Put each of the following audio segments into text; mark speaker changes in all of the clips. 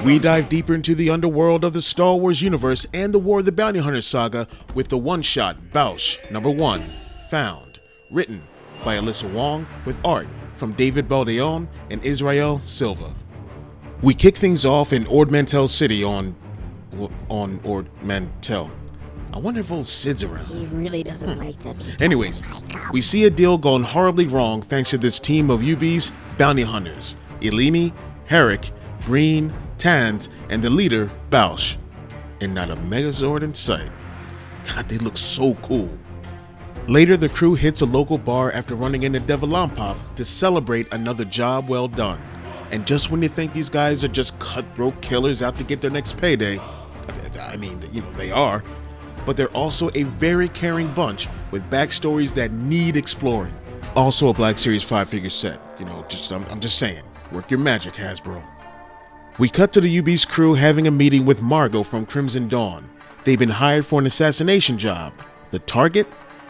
Speaker 1: We dive deeper into the underworld of the Star Wars universe and the War of the Bounty Hunter saga with the one-shot Boushh #1, Found, written by Alyssa Wong with art from David Baldeón and Israel Silva. We kick things off in Ord Mantell City on Ord Mantell. I wonder if old Sid's around.
Speaker 2: He really doesn't like them.
Speaker 1: Anyways, we see a deal gone horribly wrong thanks to this team of UB's bounty hunters, Eleni, Yorrick, Breen, Tans, and the leader, Boushh. And not a Megazord in sight. God, they look so cool. Later, the crew hits a local bar after running into Devalampop to celebrate another job well done. And just when you think these guys are just cutthroat killers out to get their next payday, I mean, they are, but they're also a very caring bunch with backstories that need exploring. Also a Black Series 5-figure set, I'm just saying, work your magic, Hasbro. We cut to the UB's crew having a meeting with Margot from Crimson Dawn. They've been hired for an assassination job. The target?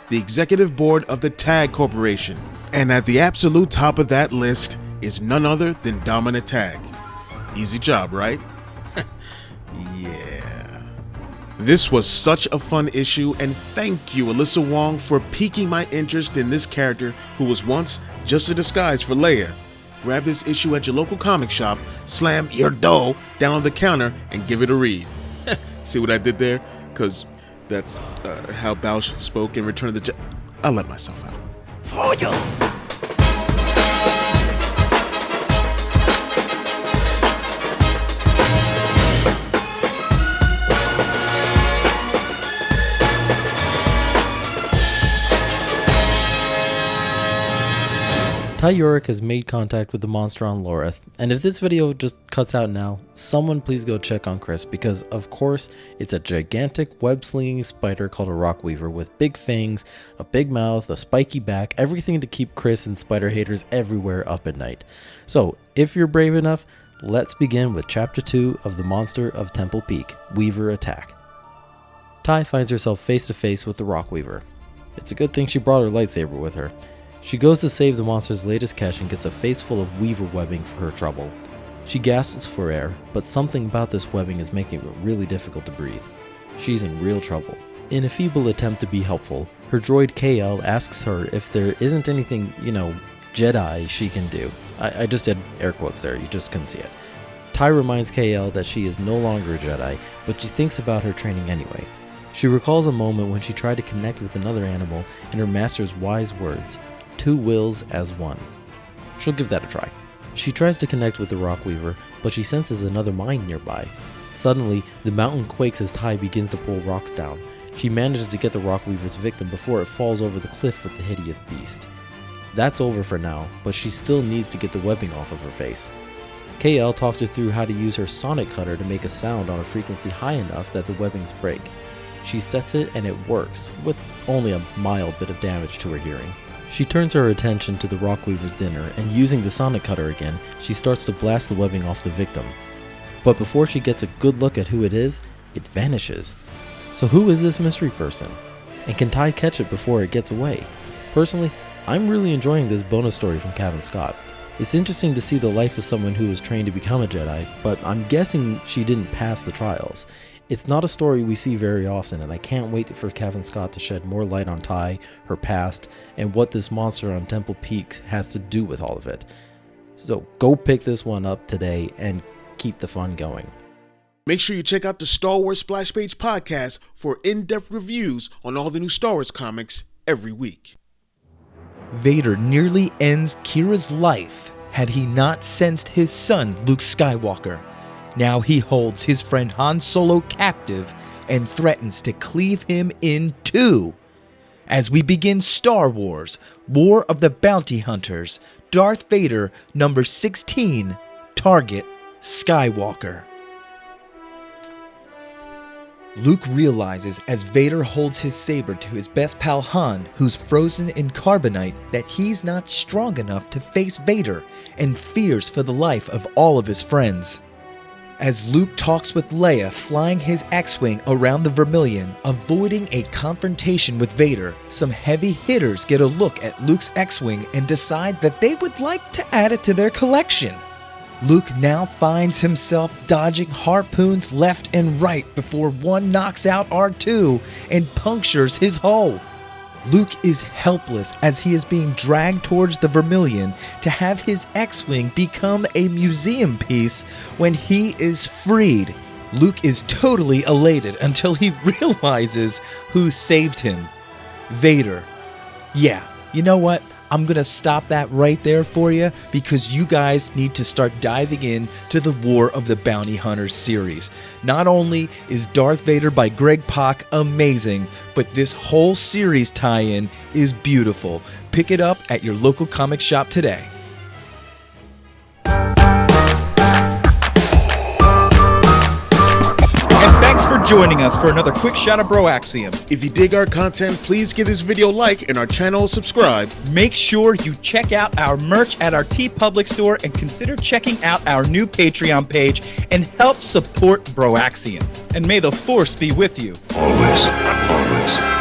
Speaker 1: The executive board of the TAG Corporation. And at the absolute top of that list is none other than Domina Tag. Easy job, right? Yeah. This was such a fun issue, and thank you, Alyssa Wong, for piquing my interest in this character who was once just a disguise for Leia. Grab this issue at your local comic shop, slam your dough down on the counter, and give it a read. See what I did there? Because that's how Boushh spoke in Return of the Jedi. I'll let myself out.
Speaker 3: Yorrick has made contact with the monster on Loreth, and if this video just cuts out now, someone please go check on Chris, because of course it's a gigantic web-slinging spider called a rockweaver with big fangs, a big mouth, a spiky back, everything to keep Chris and spider haters everywhere up at night. So if you're brave enough, let's begin with chapter 2 of The Monster of Temple Peak, Weaver Attack. Ty finds herself face to face with the rockweaver. It's a good thing she brought her lightsaber with her. She goes to save the monster's latest catch and gets a face full of weaver webbing for her trouble. She gasps for air, but something about this webbing is making it really difficult to breathe. She's in real trouble. In a feeble attempt to be helpful, her droid KL asks her if there isn't anything, Jedi she can do. I just did air quotes there, you just couldn't see it. Ty reminds KL that she is no longer a Jedi, but she thinks about her training anyway. She recalls a moment when she tried to connect with another animal and her master's wise words. 2 wills as 1. She'll give that a try. She tries to connect with the rockweaver, but she senses another mine nearby. Suddenly, the mountain quakes as Ty begins to pull rocks down. She manages to get the rockweaver's victim before it falls over the cliff with the hideous beast. That's over for now, but she still needs to get the webbing off of her face. KL talks her through how to use her sonic cutter to make a sound on a frequency high enough that the webbings break. She sets it and it works, with only a mild bit of damage to her hearing. She turns her attention to the rockweaver's dinner, and using the sonic cutter again, she starts to blast the webbing off the victim. But before she gets a good look at who it is, it vanishes. So who is this mystery person? And can Ty catch it before it gets away? Personally, I'm really enjoying this bonus story from Cavan Scott. It's interesting to see the life of someone who was trained to become a Jedi, but I'm guessing she didn't pass the trials. It's not a story we see very often, and I can't wait for Cavan Scott to shed more light on Ty, her past, and what this monster on Temple Peak has to do with all of it. So go pick this one up today and keep the fun going.
Speaker 1: Make sure you check out the Star Wars Splash Page podcast for in-depth reviews on all the new Star Wars comics every week.
Speaker 4: Vader nearly ends Kira's life had he not sensed his son, Luke Skywalker. Now he holds his friend Han Solo captive and threatens to cleave him in two. As we begin Star Wars, War of the Bounty Hunters, Darth Vader, number 16, Target, Skywalker. Luke realizes as Vader holds his saber to his best pal Han, who's frozen in carbonite, that he's not strong enough to face Vader and fears for the life of all of his friends. As Luke talks with Leia flying his X-Wing around the Vermilion, avoiding a confrontation with Vader, some heavy hitters get a look at Luke's X-Wing and decide that they would like to add it to their collection. Luke now finds himself dodging harpoons left and right before one knocks out R2 and punctures his hull. Luke is helpless as he is being dragged towards the Vermilion to have his X-Wing become a museum piece when he is freed. Luke is totally elated until he realizes who saved him. Vader. Yeah, you know what? I'm going to stop that right there for you because you guys need to start diving in to the War of the Bounty Hunters series. Not only is Darth Vader by Greg Pak amazing, but this whole series tie-in is beautiful. Pick it up at your local comic shop today. And thanks for joining us for another quick shot of BROAXIUM.
Speaker 1: If you dig our content, please give this video a like and our channel a subscribe.
Speaker 4: Make sure you check out our merch at our TeePublic store and consider checking out our new Patreon page and help support BROAXIUM. And may the Force be with you.
Speaker 2: Always, always.